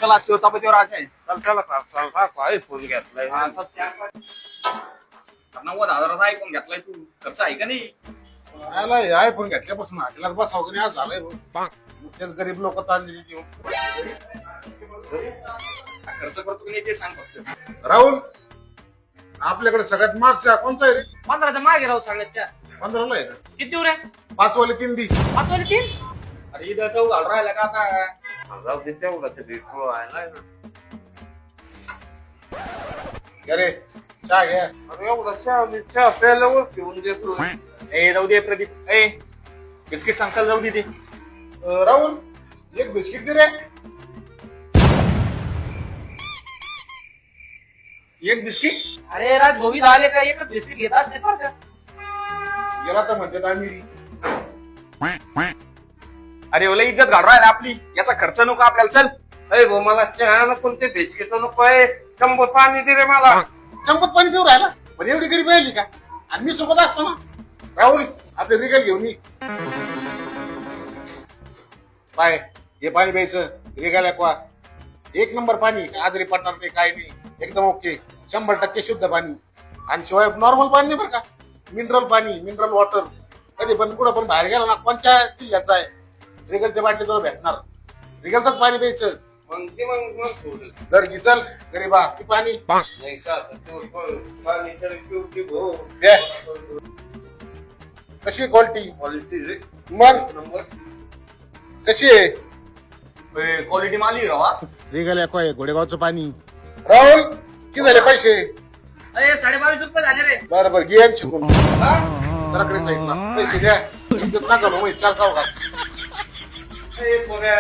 चला तो तबेवर आहे चल त्याला काय फोन घेतलाय 90,000 ऐकून घेतलाय तू खर्च आहे का नाही आला आयफोन घेतल्यापासून हॉटेलात बसावं की नाही आज झालंय भाऊ. तेच गरीब लोक ताण देते खर्च करतो की नाही ते सांग फक्त राहुल आपल्याकडे सगळ्यात मागच्या कोणता आहे रे 15च्या मागे राहू सगळ्याच्या 15ला आहे का किती देऊ रे 5 वाले 3 दी 5 वाले 3 अरे इथं चौघ घालून राहिला का आता जाऊ दे तेवढा ते भेटलो आहे ना अरे चहा घ्या अरे एवढा चहा प्यायला वरती होऊन देतो ए जाऊ दे प्रदीप ए बिस्किट सांगचाल जाऊ दे ते राहुल एक बिस्किट दे रे एक बिस्किट अरे राज भाऊ झाले का एकच बिस्किट घेत असते बरं का गेला तर म्हणतात आमिरी अरे ओला इज्जत घालून राहिला आपली याचा खर्च नको आपल्याला चल अरे भाऊ मला चहा नको ते बिस्किट नको आहे 100 पाणी दे रे मला चंपत पाणी पिऊ राहिला पण एवढी गरीब राहिली का आणि मी सोबत असतो ना राहुल आपले रिगल घेऊन ये काय हे पाणी प्यायचं रिगल एक्वा 1 नंबर पाणी आजरी पडणार नाही काय नाही एकदम ओके 100% शुद्ध पाणी आणि शिवाय नॉर्मल पाणी नाही बरं का मिनरल पाणी मिनरल वॉटर कधी पण कुठं पण बाहेर गेला ना कोणत्या जिल्ह्याचा आहे रिगलच्या बाटली तुला भेटणार रिगलचंच पाणी प्यायचं मग ते मग थोडं दर गिचल गरीबा ती पाणी नाही पाणी तर पिऊ भाऊ घे. कशी क्वालिटी क्वालिटी रे मग नंबर कशी आहे क्वालिटी माली राव रिगल एक्वा आहे घोडेगावचं पाणी राहुल किती झाले पैसे अरे 22.5 रुपये झाले रे बरं बरं घे आणि शिकून जरा कडे साईडला पैसे द्या इज्जत नका नो 4 चौघात ए पोऱ्या